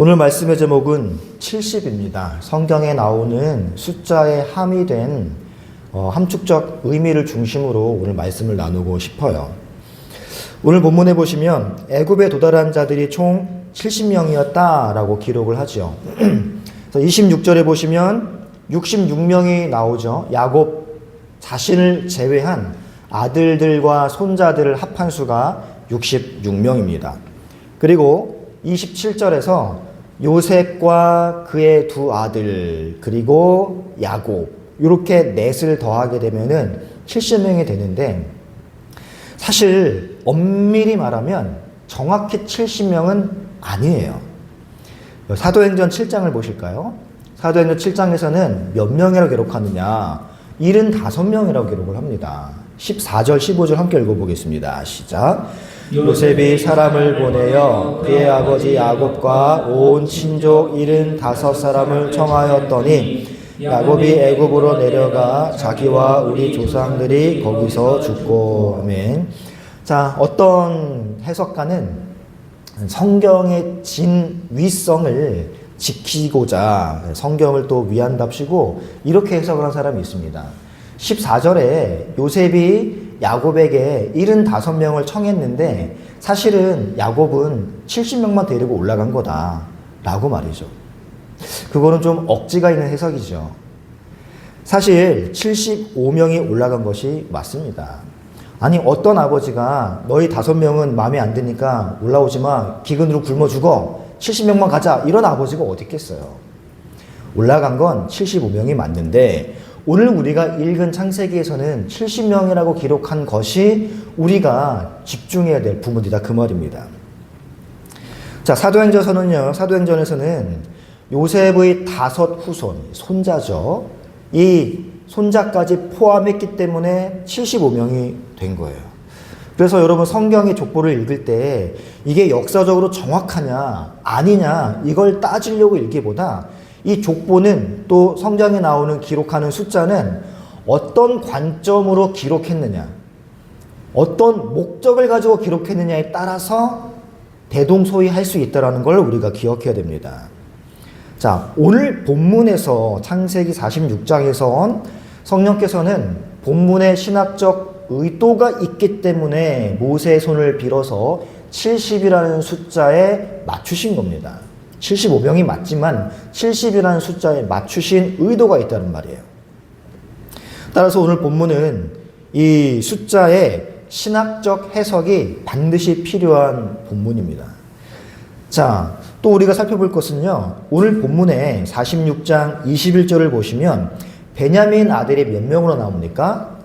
오늘 말씀의 제목은 70입니다. 성경에 나오는 숫자에 함의된 함축적 의미를 중심으로 오늘 말씀을 나누고 싶어요. 오늘 본문에 보시면 애굽에 도달한 자들이 총 70명이었다라고 기록을 하죠. 26절에 보시면 66명이 나오죠. 야곱 자신을 제외한 아들들과 손자들을 합한 수가 66명입니다. 그리고 27절에서 요셉과 그의 두 아들 그리고 야곱 이렇게 넷을 더하게 되면은 70명이 되는데, 사실 엄밀히 말하면 정확히 70명은 아니에요. 사도행전 7장을 보실까요? 사도행전 7장에서는 몇 명이라고 기록하느냐? 75명이라고 기록을 합니다. 14절, 15절 함께 읽어보겠습니다. 시작. 요셉이 사람을 보내어 그의 아버지 야곱과 온 친족 75사람을 청하였더니 야곱이 애굽으로 내려가 자기와 우리 조상들이 거기서 죽고. 아멘. 자, 어떤 해석가는 성경의 진위성을 지키고자 성경을 또 위한답시고 이렇게 해석을 한 사람이 있습니다. 14절에 요셉이 야곱에게 75명을 청했는데 사실은 야곱은 70명만 데리고 올라간 거다 라고 말이죠. 그거는 좀 억지가 있는 해석이죠. 사실 75명이 올라간 것이 맞습니다. 아니, 어떤 아버지가 너희 5명은 마음에 안 드니까 올라오지 마, 기근으로 굶어 죽어, 70명만 가자, 이런 아버지가 어디 있겠어요. 올라간 건 75명이 맞는데 오늘 우리가 읽은 창세기에서는 70명이라고 기록한 것이 우리가 집중해야 될 부분이다, 그 말입니다. 자, 사도행전에서는 요셉의 5 후손, 손자죠. 이 손자까지 포함했기 때문에 75명이 된 거예요. 그래서 여러분 성경의 족보를 읽을 때 이게 역사적으로 정확하냐 아니냐 이걸 따지려고 읽기보다 이 족보는 또 성경에 나오는 기록하는 숫자는 어떤 관점으로 기록했느냐, 어떤 목적을 가지고 기록했느냐에 따라서 대동소이할 수 있다는 걸 우리가 기억해야 됩니다. 자, 오늘 본문에서 창세기 46장에서 성령께서는 본문의 신학적 의도가 있기 때문에 모세의 손을 빌어서 70이라는 숫자에 맞추신 겁니다. 75명이 맞지만 70이라는 숫자에 맞추신 의도가 있다는 말이에요. 따라서 오늘 본문은 이 숫자의 신학적 해석이 반드시 필요한 본문입니다. 자, 또 우리가 살펴볼 것은요, 오늘 본문에 46장 21절을 보시면 베냐민 아들이 몇 명으로 나옵니까?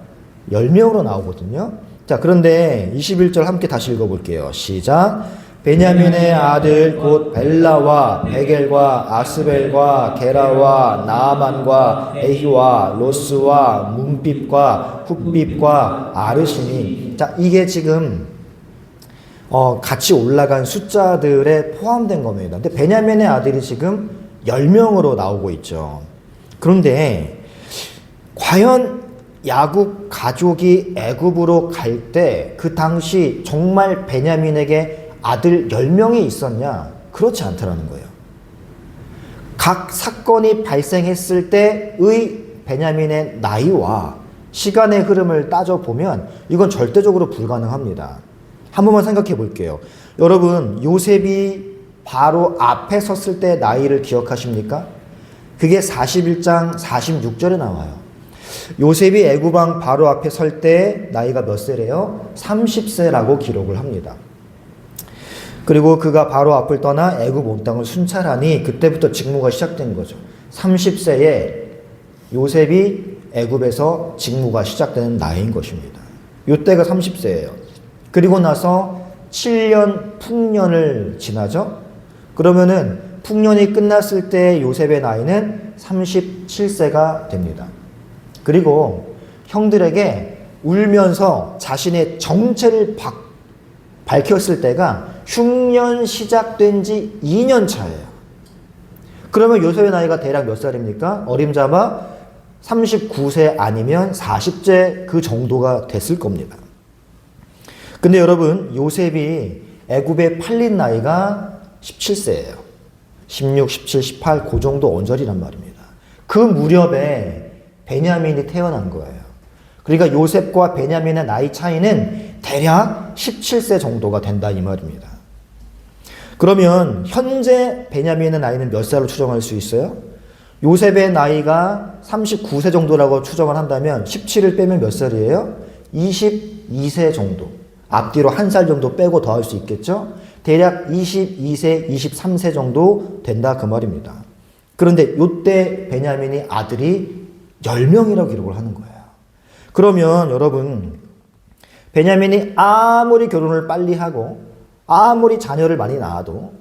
10명으로 나오거든요. 자, 그런데 21절 함께 다시 읽어볼게요. 시작. 베냐민의 아들 곧 벨라와 베겔과 아스벨과 게라와 나아만과 에히와 로스와 문핍과 훗핍과 아르시니. 자, 이게 지금 같이 올라간 숫자들에 포함된 겁니다. 근데 베냐민의 아들이 지금 10명으로 나오고 있죠. 그런데 과연 야곱 가족이 애굽으로 갈 때 그 당시 정말 베냐민에게 아들 10명이 있었냐? 그렇지 않다라는 거예요. 각 사건이 발생했을 때의 베냐민의 나이와 시간의 흐름을 따져보면 이건 절대적으로 불가능합니다. 한 번만 생각해 볼게요. 여러분, 요셉이 바로 앞에 섰을 때 나이를 기억하십니까? 그게 41장 46절에 나와요. 요셉이 애굽왕 바로 앞에 설 때 나이가 몇 세래요? 30세라고 기록을 합니다. 그리고 그가 바로 앞을 떠나 애굽 온 땅을 순찰하니 그때부터 직무가 시작된 거죠. 30세에 요셉이 애굽에서 직무가 시작되는 나이인 것입니다. 이때가 30세예요. 그리고 나서 7년 풍년을 지나죠. 그러면은 풍년이 끝났을 때 요셉의 나이는 37세가 됩니다. 그리고 형들에게 울면서 자신의 정체를 밝혔을 때가 흉년 시작된 지 2년 차예요. 그러면 요셉의 나이가 대략 몇 살입니까? 어림잡아 39세 아니면 40세 그 정도가 됐을 겁니다. 근데 여러분, 요셉이 애굽에 팔린 나이가 17세예요. 16, 17, 18 그 정도 언저리란 말입니다. 그 무렵에 베냐민이 태어난 거예요. 그러니까 요셉과 베냐민의 나이 차이는 대략 17세 정도가 된다 이 말입니다. 그러면 현재 베냐민의 나이는 몇 살로 추정할 수 있어요? 요셉의 나이가 39세 정도라고 추정을 한다면 17을 빼면 몇 살이에요? 22세 정도. 앞뒤로 한 살 정도 빼고 더할 수 있겠죠? 대략 22세, 23세 정도 된다 그 말입니다. 그런데 이때 베냐민이 아들이 10명이라고 기록을 하는 거예요. 그러면 여러분, 베냐민이 아무리 결혼을 빨리 하고 아무리 자녀를 많이 낳아도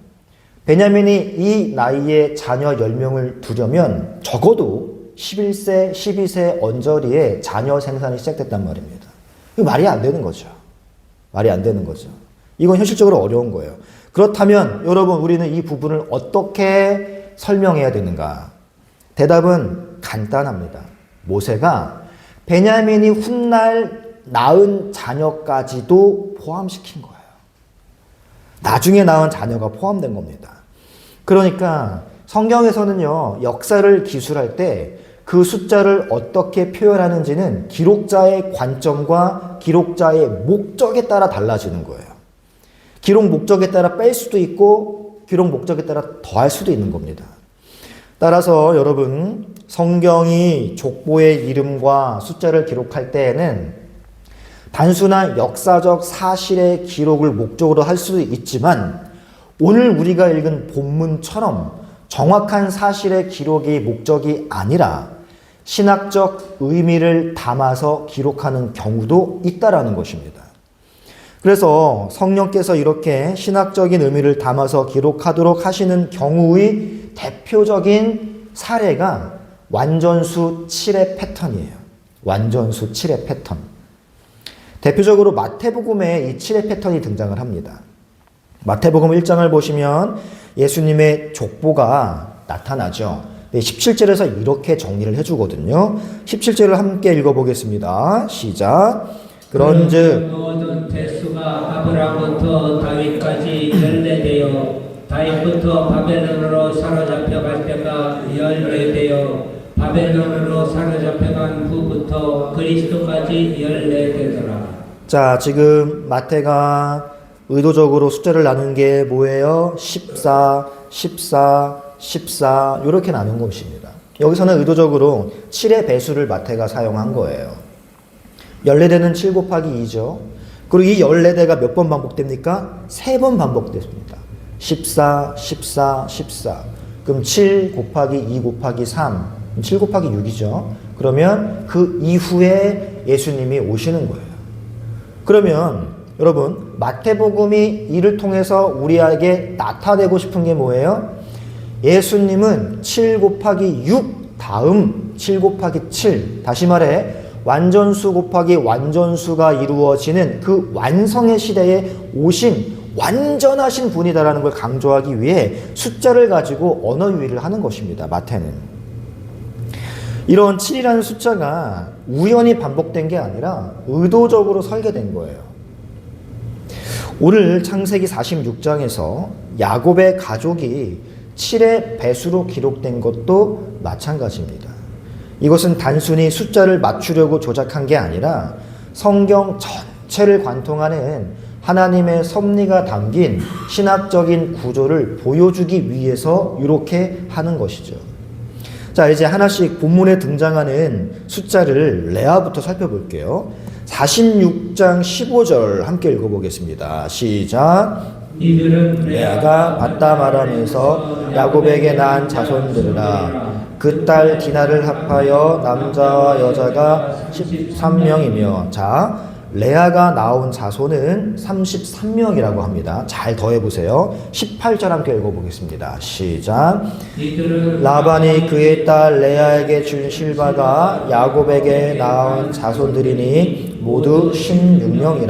베냐민이 이 나이에 자녀 10명을 두려면 적어도 11세, 12세 언저리에 자녀 생산이 시작됐단 말입니다. 이거 말이 안 되는 거죠. 말이 안 되는 거죠. 이건 현실적으로 어려운 거예요. 그렇다면 여러분, 우리는 이 부분을 어떻게 설명해야 되는가? 대답은 간단합니다. 모세가 베냐민이 훗날 낳은 자녀까지도 포함시킨 거예요. 나중에 낳은 자녀가 포함된 겁니다. 그러니까 성경에서는요, 역사를 기술할 때 그 숫자를 어떻게 표현하는지는 기록자의 관점과 기록자의 목적에 따라 달라지는 거예요. 기록 목적에 따라 뺄 수도 있고 기록 목적에 따라 더할 수도 있는 겁니다. 따라서 여러분, 성경이 족보의 이름과 숫자를 기록할 때에는 단순한 역사적 사실의 기록을 목적으로 할 수도 있지만 오늘 우리가 읽은 본문처럼 정확한 사실의 기록이 목적이 아니라 신학적 의미를 담아서 기록하는 경우도 있다라는 것입니다. 그래서 성령께서 이렇게 신학적인 의미를 담아서 기록하도록 하시는 경우의 대표적인 사례가 완전수 7의 패턴이에요. 완전수 7의 패턴. 대표적으로 마태복음에 이 7의 패턴이 등장을 합니다. 마태복음 1장을 보시면 예수님의 족보가 나타나죠. 17절에서 이렇게 정리를 해주거든요. 17절을 함께 읽어보겠습니다. 시작. 그런즉 모든 대수가 아브라함부터 다윗까지 14대요 다윗부터 바벨론으로 사로잡혀갈 때가 14대요 바벨론으로 사로잡혀간 후부터 그리스도까지 14대더라. 자, 지금 마태가 의도적으로 숫자를 나눈 게 뭐예요? 14, 14, 14 이렇게 나눈 것입니다. 여기서는 의도적으로 7의 배수를 마태가 사용한 거예요. 14대는 7 곱하기 2죠. 그리고 이 14대가 몇 번 반복됩니까? 3번 반복됐습니다. 14, 14, 14. 그럼 7 곱하기 2 곱하기 3. 7 곱하기 6이죠. 그러면 그 이후에 예수님이 오시는 거예요. 그러면 여러분, 마태복음이 이를 통해서 우리에게 나타내고 싶은 게 뭐예요? 예수님은 7 곱하기 6 다음 7 곱하기 7. 다시 말해 완전수 곱하기 완전수가 이루어지는 그 완성의 시대에 오신 완전하신 분이다라는 걸 강조하기 위해 숫자를 가지고 언어 유희를 하는 것입니다. 마태는. 이런 7이라는 숫자가 우연히 반복된 게 아니라 의도적으로 설계된 거예요. 오늘 창세기 46장에서 야곱의 가족이 7의 배수로 기록된 것도 마찬가지입니다. 이것은 단순히 숫자를 맞추려고 조작한 게 아니라 성경 전체를 관통하는 하나님의 섭리가 담긴 신학적인 구조를 보여주기 위해서 이렇게 하는 것이죠. 자, 이제 하나씩 본문에 등장하는 숫자를 레아부터 살펴볼게요. 46장 15절 함께 읽어보겠습니다. 시작. 이들은 레아가 받다 말하면서 야곱에게 낳은 자손들이라. 그 딸 디나를 합하여 남자와 여자가 13명이며, 자, 레아가 낳은 자손은 33명이라고 합니다. 잘 더해보세요. 18절 함께 읽어보겠습니다. 시작. 라반이 그의 딸 레아에게 준 실바가 야곱에게 낳은 자손들이니 모두 16명이라.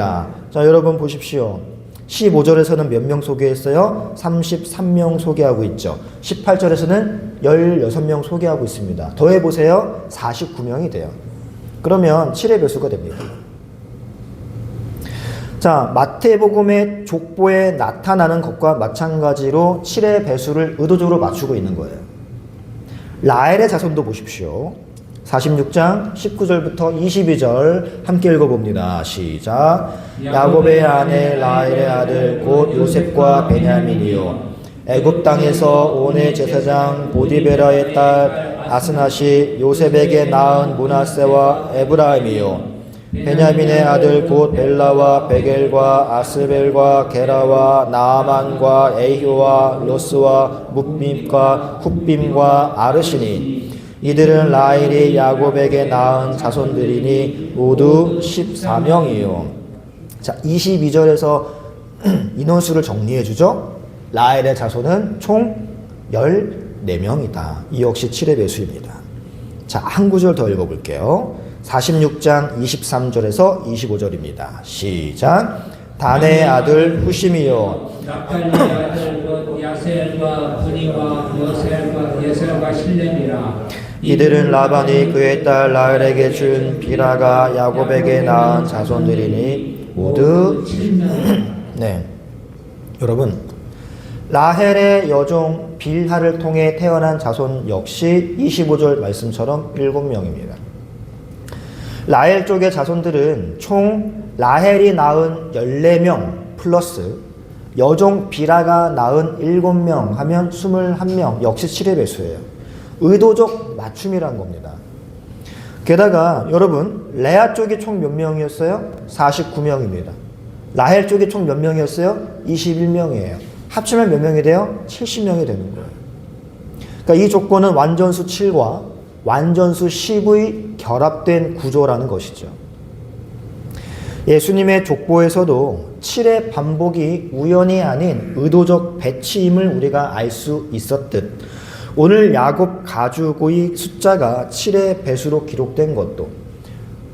자, 여러분 보십시오. 15절에서는 몇 명 소개했어요? 33명 소개하고 있죠. 18절에서는 16명 소개하고 있습니다. 더해보세요. 49명이 돼요. 그러면 7의 배수가 됩니다. 자, 마태복음의 족보에 나타나는 것과 마찬가지로 7의 배수를 의도적으로 맞추고 있는 거예요. 라헬의 자손도 보십시오. 46장 19절부터 22절 함께 읽어봅니다. 시작. 야곱의 아내 라헬의 아들 곧 요셉과 베냐민이요 애굽 땅에서 온의 제사장 보디베라의 딸 아스낫이 요셉에게 낳은 므낫세와 에브라임이요 베냐민의 아들 곧 벨라와 베겔과 아스벨과 게라와 나아만과 에이효와 로스와 뭇빔과 훗빔과 아르시니 이들은 라헬이 야곱에게 낳은 자손들이니 모두 14명이요. 자, 22절에서 인원수를 정리해 주죠. 라헬의 자손은 총 14명이다. 이 역시 7의 배수입니다. 자, 한 구절 더 읽어볼게요. 46장 23절에서 25절입니다. 시작. 단의 아들 후심이요 납달리의 아들 곧 야셀과 분이와 예셀과 실렘이라 이들은 라반이 그의 딸 라헬에게 준 비라가 야곱에게 낳은 자손들이니 모두 7명. 네, 여러분 라헬의 여종 빌하를 통해 태어난 자손 역시 25절 말씀처럼 7명입니다. 라헬 쪽의 자손들은 총 라헬이 낳은 14명 플러스 여종 비라가 낳은 7명 하면 21명 역시 7의 배수예요. 의도적 맞춤이란 겁니다. 게다가 여러분 레아 쪽이 총 몇 명이었어요? 49명입니다. 라헬 쪽이 총 몇 명이었어요? 21명이에요. 합치면 몇 명이 돼요? 70명이 되는 거예요. 그러니까 이 조건은 완전수 7과 완전수 10의 결합된 구조라는 것이죠. 예수님의 족보에서도 7의 반복이 우연이 아닌 의도적 배치임을 우리가 알 수 있었듯 오늘 야곱 가족의 숫자가 7의 배수로 기록된 것도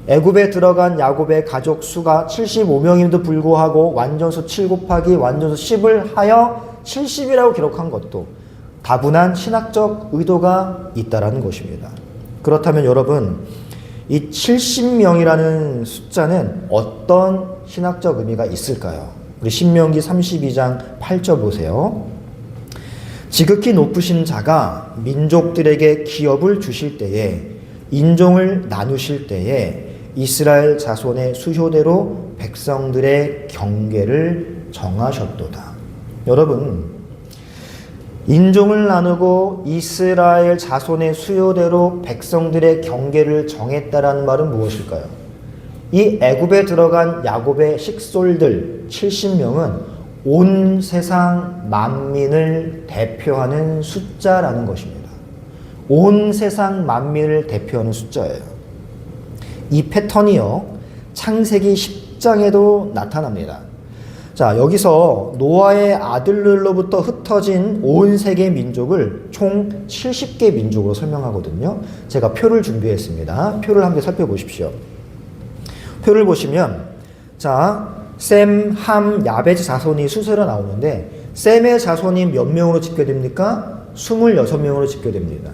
애굽에 들어간 야곱의 가족 수가 75명임에도 불구하고 완전수 7 곱하기 완전수 10을 하여 70이라고 기록한 것도 다분한 신학적 의도가 있다라는 것입니다. 그렇다면 여러분 이 70명이라는 숫자는 어떤 신학적 의미가 있을까요? 우리 신명기 32장 8절 보세요. 지극히 높으신 자가 민족들에게 기업을 주실 때에 인종을 나누실 때에 이스라엘 자손의 수효대로 백성들의 경계를 정하셨도다. 여러분 인종을 나누고 이스라엘 자손의 수요대로 백성들의 경계를 정했다라는 말은 무엇일까요? 이 애굽에 들어간 야곱의 식솔들 70명은 온 세상 만민을 대표하는 숫자라는 것입니다. 온 세상 만민을 대표하는 숫자예요. 이 패턴이요 창세기 10장에도 나타납니다. 자, 여기서 노아의 아들들로부터 흩어진 온 세계 민족을 총 70개 민족으로 설명하거든요. 제가 표를 준비했습니다. 표를 함께 살펴보십시오. 표를 보시면 자, 셈, 함, 야벳의 자손이 수세로 나오는데 셈의 자손이 몇 명으로 집계됩니까? 26명으로 집계됩니다.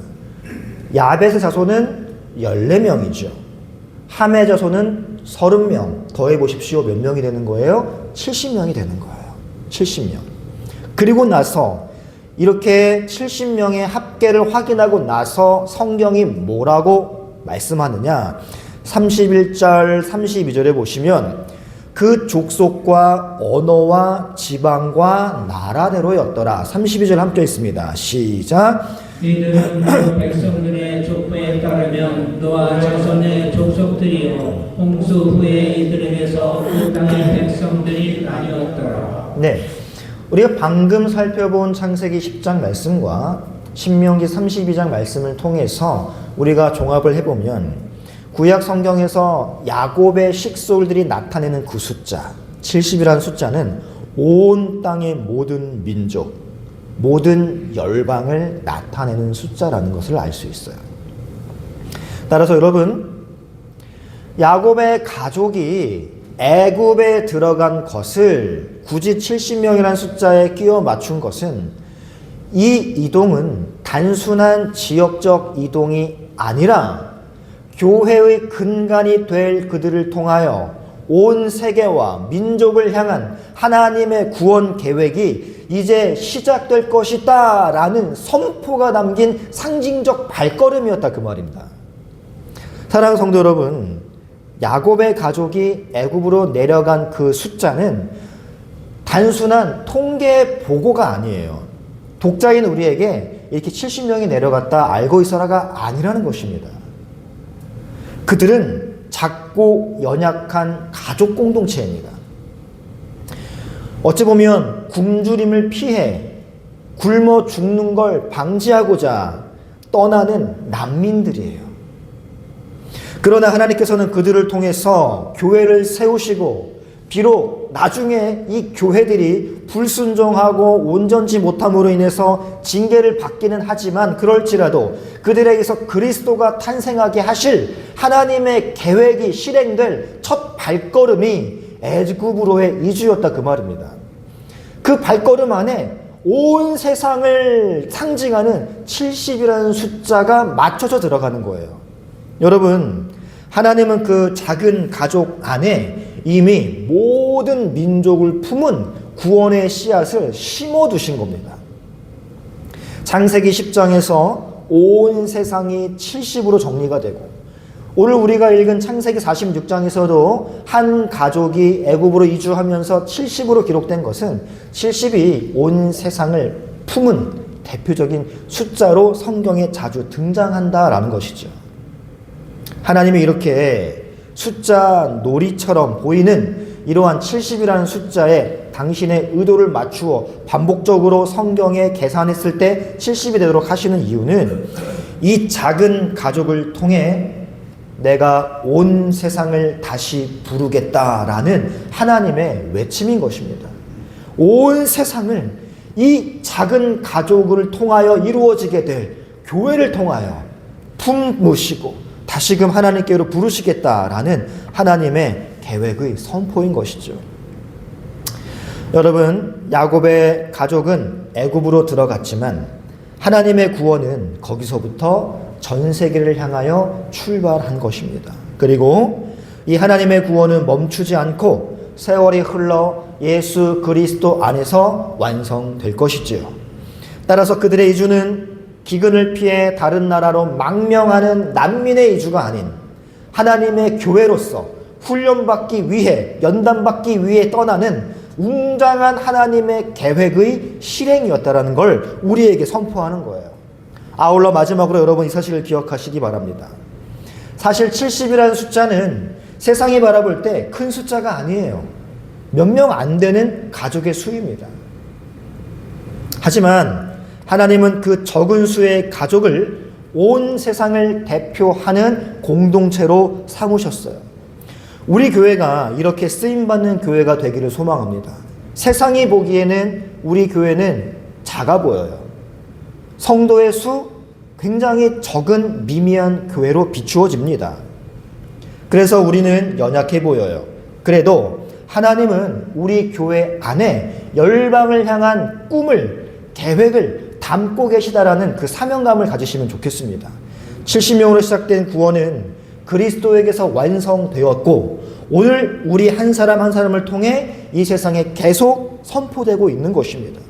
야벳의 자손은 14명이죠. 함의 자손은 30명. 더해 보십시오. 몇 명이 되는 거예요? 70명이 되는 거예요. 70명. 그리고 나서 이렇게 70명의 합계를 확인하고 나서 성경이 뭐라고 말씀하느냐? 31절, 32절에 보시면 그 족속과 언어와 지방과 나라대로였더라. 32절 함께 있습니다. 시작. 이들은 백성들의 족보에 따르면 노아 자손의 족속들이요 홍수 후에 이들에게서 그 땅의 백성들이 나뉘었더라. 네, 우리가 방금 살펴본 창세기 10장 말씀과 신명기 32장 말씀을 통해서 우리가 종합을 해보면 구약 성경에서 야곱의 식솔들이 나타내는 그 숫자 70이라는 숫자는 온 땅의 모든 민족 모든 열방을 나타내는 숫자라는 것을 알 수 있어요. 따라서 여러분 야곱의 가족이 애굽에 들어간 것을 굳이 70명이라는 숫자에 끼워 맞춘 것은 이 이동은 단순한 지역적 이동이 아니라 교회의 근간이 될 그들을 통하여 온 세계와 민족을 향한 하나님의 구원 계획이 이제 시작될 것이다 라는 선포가 담긴 상징적 발걸음이었다 그 말입니다. 사랑하는 성도 여러분, 야곱의 가족이 애굽으로 내려간 그 숫자는 단순한 통계 보고가 아니에요. 독자인 우리에게 이렇게 70명이 내려갔다 알고 있어라가 아니라는 것입니다. 그들은 작고 연약한 가족 공동체입니다. 어찌 보면 굶주림을 피해 굶어 죽는 걸 방지하고자 떠나는 난민들이에요. 그러나 하나님께서는 그들을 통해서 교회를 세우시고 비록 나중에 이 교회들이 불순종하고 온전치 못함으로 인해서 징계를 받기는 하지만 그럴지라도 그들에게서 그리스도가 탄생하게 하실 하나님의 계획이 실행될 첫 발걸음이 애굽으로의 이주였다 그 말입니다. 그 발걸음 안에 온 세상을 상징하는 70이라는 숫자가 맞춰져 들어가는 거예요. 여러분, 하나님은 그 작은 가족 안에 이미 모든 민족을 품은 구원의 씨앗을 심어두신 겁니다. 창세기 10장에서 온 세상이 70으로 정리가 되고 오늘 우리가 읽은 창세기 46장에서도 한 가족이 애굽으로 이주하면서 70으로 기록된 것은 70이 온 세상을 품은 대표적인 숫자로 성경에 자주 등장한다라는 것이죠. 하나님이 이렇게 숫자 놀이처럼 보이는 이러한 70이라는 숫자에 당신의 의도를 맞추어 반복적으로 성경에 계산했을 때 70이 되도록 하시는 이유는 이 작은 가족을 통해 내가 온 세상을 다시 부르겠다라는 하나님의 외침인 것입니다. 온 세상을 이 작은 가족을 통하여 이루어지게 될 교회를 통하여 품으시고 다시금 하나님께로 부르시겠다라는 하나님의 계획의 선포인 것이죠. 여러분, 야곱의 가족은 애굽으로 들어갔지만 하나님의 구원은 거기서부터 전 세계를 향하여 출발한 것입니다. 그리고 이 하나님의 구원은 멈추지 않고 세월이 흘러 예수 그리스도 안에서 완성될 것이지요. 따라서 그들의 이주는 기근을 피해 다른 나라로 망명하는 난민의 이주가 아닌 하나님의 교회로서 훈련받기 위해 연단받기 위해 떠나는 웅장한 하나님의 계획의 실행이었다라는 걸 우리에게 선포하는 거예요. 아울러 마지막으로 여러분 이 사실을 기억하시기 바랍니다. 사실 70이라는 숫자는 세상이 바라볼 때 큰 숫자가 아니에요. 몇 명 안 되는 가족의 수입니다. 하지만 하나님은 그 적은 수의 가족을 온 세상을 대표하는 공동체로 삼으셨어요. 우리 교회가 이렇게 쓰임받는 교회가 되기를 소망합니다. 세상이 보기에는 우리 교회는 작아 보여요. 성도의 수 굉장히 적은 미미한 교회로 비추어집니다. 그래서 우리는 연약해 보여요. 그래도 하나님은 우리 교회 안에 열방을 향한 꿈을, 계획을 담고 계시다라는 그 사명감을 가지시면 좋겠습니다. 70명으로 시작된 구원은 그리스도에게서 완성되었고 오늘 우리 한 사람 한 사람을 통해 이 세상에 계속 선포되고 있는 것입니다.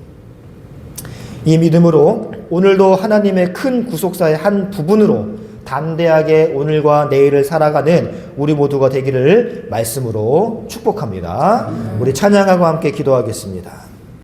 이 믿음으로 오늘도 하나님의 큰 구속사의 한 부분으로 담대하게 오늘과 내일을 살아가는 우리 모두가 되기를 말씀으로 축복합니다. 우리 찬양하고 함께 기도하겠습니다.